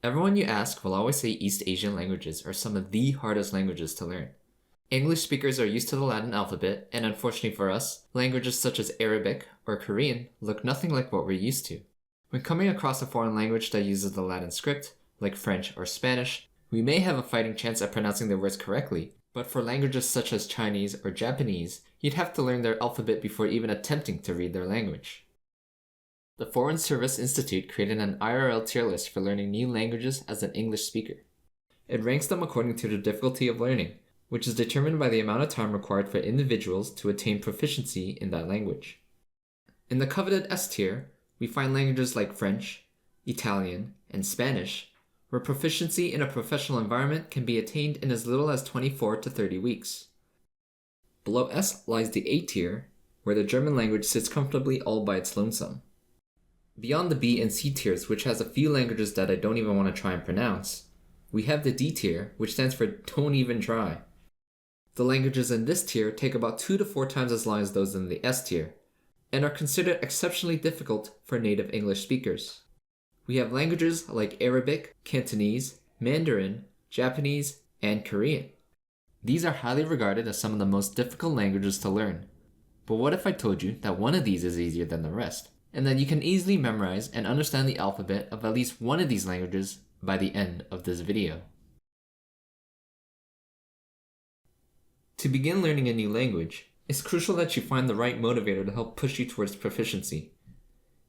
Everyone you ask will always say East Asian languages are some of the hardest languages to learn. English speakers are used to the Latin alphabet, and unfortunately for us, languages such as Arabic or Korean look nothing like what we're used to. When coming across a foreign language that uses the Latin script, like French or Spanish, we may have a fighting chance at pronouncing the words correctly, but for languages such as Chinese or Japanese, you'd have to learn their alphabet before even attempting to read their language. The Foreign Service Institute created an IRL tier list for learning new languages as an English speaker. It ranks them according to the difficulty of learning, which is determined by the amount of time required for individuals to attain proficiency in that language. In the coveted S tier, we find languages like French, Italian, and Spanish, where proficiency in a professional environment can be attained in as little as 24 to 30 weeks. Below S lies the A tier, where the German language sits comfortably all by its lonesome. Beyond the B and C tiers, which has a few languages that I don't even want to try and pronounce, we have the D tier, which stands for don't even try. The languages in this tier take about 2 to 4 times as long as those in the S tier, and are considered exceptionally difficult for native English speakers. We have languages like Arabic, Cantonese, Mandarin, Japanese, and Korean. These are highly regarded as some of the most difficult languages to learn. But what if I told you that one of these is easier than the rest, and that you can easily memorize and understand the alphabet of at least one of these languages by the end of this video? To begin learning a new language, it's crucial that you find the right motivator to help push you towards proficiency.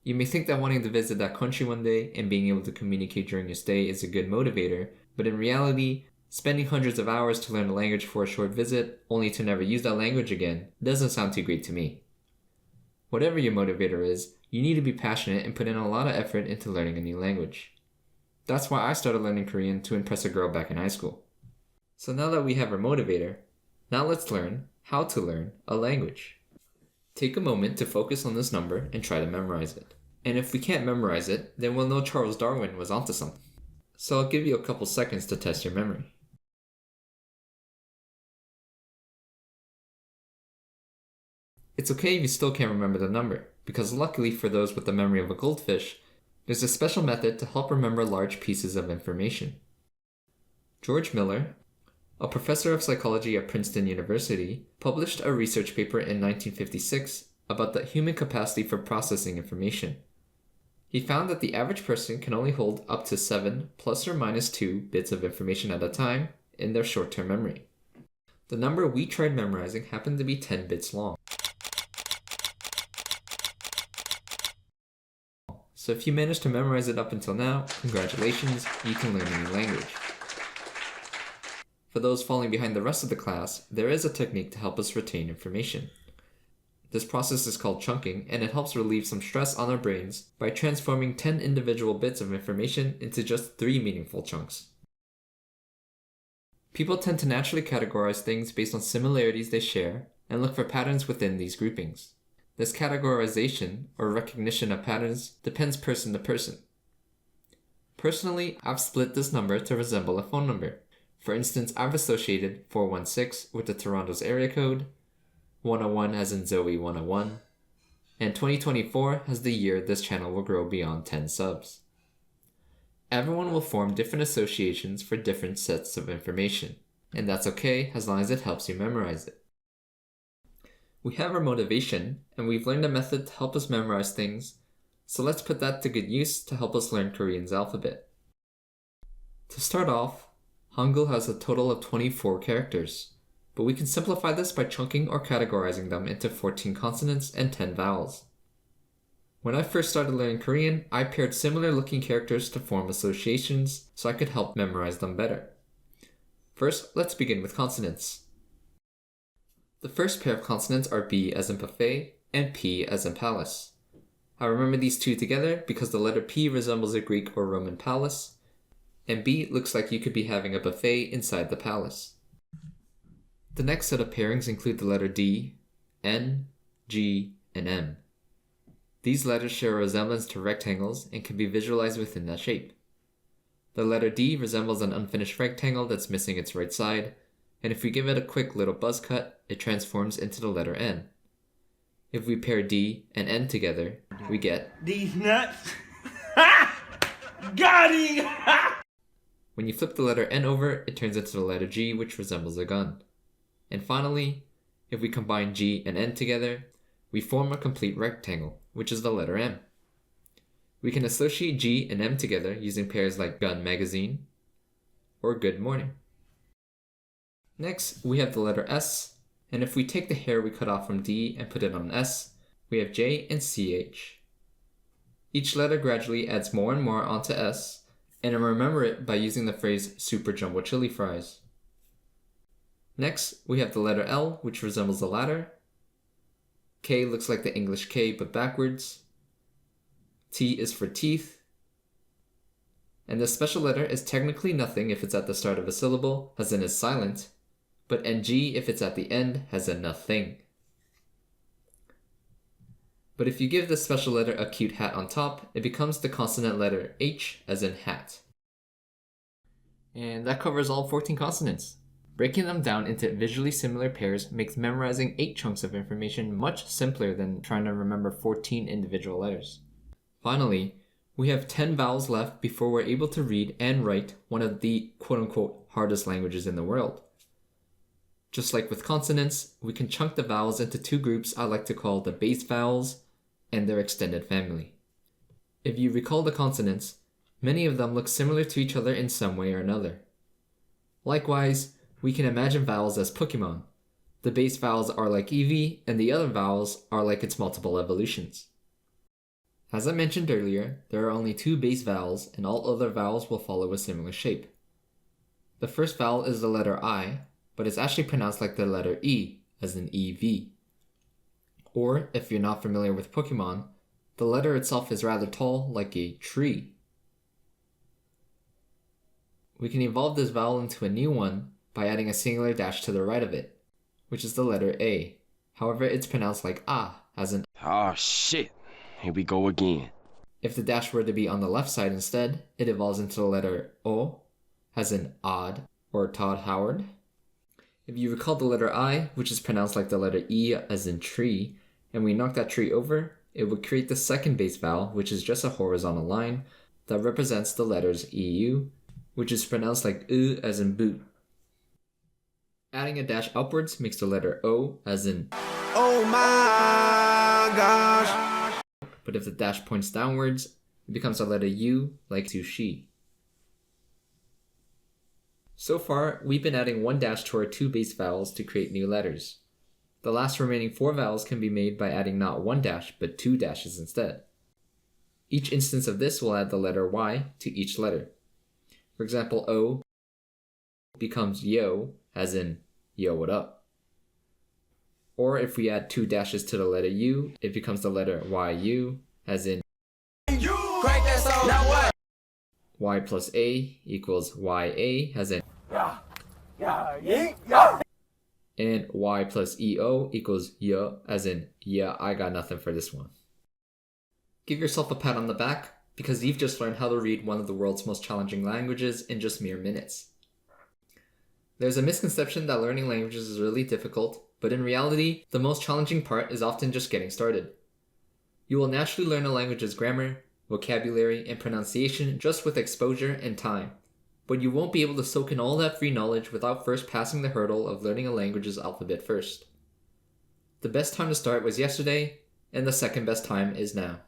You may think that wanting to visit that country one day and being able to communicate during your stay is a good motivator, but in reality, spending hundreds of hours to learn a language for a short visit, only to never use that language again, doesn't sound too great to me. Whatever your motivator is, you need to be passionate and put in a lot of effort into learning a new language. That's why I started learning Korean to impress a girl back in high school. So now that we have our motivator, now let's learn how to learn a language. Take a moment to focus on this number and try to memorize it. And if we can't memorize it, then we'll know Charles Darwin was onto something. So I'll give you a couple seconds to test your memory. It's okay if you still can't remember the number, because luckily for those with the memory of a goldfish, there's a special method to help remember large pieces of information. George Miller, a professor of psychology at Princeton University, published a research paper in 1956 about the human capacity for processing information. He found that the average person can only hold up to 7 plus or minus 2 bits of information at a time in their short-term memory. The number we tried memorizing happened to be 10 bits long. So if you managed to memorize it up until now, congratulations, you can learn a new language. For those falling behind the rest of the class, there is a technique to help us retain information. This process is called chunking, and it helps relieve some stress on our brains by transforming 10 individual bits of information into just 3 meaningful chunks. People tend to naturally categorize things based on similarities they share and look for patterns within these groupings. This categorization, or recognition of patterns, depends person to person. Personally, I've split this number to resemble a phone number. For instance, I've associated 416 with the Toronto's area code, 101 as in Zoe 101, and 2024 as the year this channel will grow beyond 10 subs. Everyone will form different associations for different sets of information, and that's okay as long as it helps you memorize it. We have our motivation, and we've learned a method to help us memorize things, so let's put that to good use to help us learn Korean's alphabet. To start off, Hangeul has a total of 24 characters, but we can simplify this by chunking or categorizing them into 14 consonants and 10 vowels. When I first started learning Korean, I paired similar looking characters to form associations so I could help memorize them better. First, let's begin with consonants. The first pair of consonants are B as in buffet and P as in palace. I remember these two together because the letter P resembles a Greek or Roman palace, and B looks like you could be having a buffet inside the palace. The next set of pairings include the letter D, N, G, and M. These letters share a resemblance to rectangles and can be visualized within that shape. The letter D resembles an unfinished rectangle that's missing its right side, and if we give it a quick little buzz cut, it transforms into the letter N. If we pair D and N together, we get these nuts. Got him! When you flip the letter N over, it turns into the letter G, which resembles a gun. And finally, if we combine G and N together, we form a complete rectangle, which is the letter M. We can associate G and M together using pairs like gun magazine or good morning. Next, we have the letter S, and if we take the hair we cut off from D and put it on S, we have J and CH. Each letter gradually adds more and more onto S, and remember it by using the phrase super jumbo chili fries. Next, we have the letter L, which resembles the ladder. K looks like the English K but backwards. T is for teeth. And this special letter is technically nothing if it's at the start of a syllable, as in is silent, but NG if it's at the end, as in nothing. But if you give this special letter a cute hat on top, it becomes the consonant letter H, as in hat. And that covers all 14 consonants. Breaking them down into visually similar pairs makes memorizing 8 chunks of information much simpler than trying to remember 14 individual letters. Finally, we have 10 vowels left before we're able to read and write one of the quote-unquote hardest languages in the world. Just like with consonants, we can chunk the vowels into 2 groups I like to call the base vowels and their extended family. If you recall the consonants, many of them look similar to each other in some way or another. Likewise, we can imagine vowels as Pokemon. The base vowels are like Eevee, and the other vowels are like its multiple evolutions. As I mentioned earlier, there are only 2 base vowels, and all other vowels will follow a similar shape. The first vowel is the letter I, but it's actually pronounced like the letter E, as in EV. Or, if you're not familiar with Pokemon, the letter itself is rather tall, like a tree. We can evolve this vowel into a new one by adding a singular dash to the right of it, which is the letter A. However, it's pronounced like ah, as in oh shit, here we go again. If the dash were to be on the left side instead, it evolves into the letter O, as in odd, or Todd Howard. If you recall the letter I, which is pronounced like the letter E, as in tree, and we knock that tree over, it would create the second base vowel, which is just a horizontal line that represents the letters EU, which is pronounced like U, as in boot. Adding a dash upwards makes the letter O, as in oh my gosh. But if the dash points downwards, it becomes the letter U, like sushi. So far, we've been adding 1 dash to our 2 base vowels to create new letters. The last remaining 4 vowels can be made by adding not 1 dash, but 2 dashes instead. Each instance of this will add the letter Y to each letter. For example, O becomes yo, as in yo, what up? Or if we add 2 dashes to the letter U, it becomes the letter YU, as in you. Crank that song. Now what? Y plus A equals YA, as in and Y plus EO equals yeah, as in yeah, I got nothing for this one. Give yourself a pat on the back, because you've just learned how to read one of the world's most challenging languages in just mere minutes. There's a misconception that learning languages is really difficult, but in reality, the most challenging part is often just getting started. You will naturally learn a language's grammar, vocabulary, and pronunciation just with exposure and time, but you won't be able to soak in all that free knowledge without first passing the hurdle of learning a language's alphabet first. The best time to start was yesterday, and the second best time is now.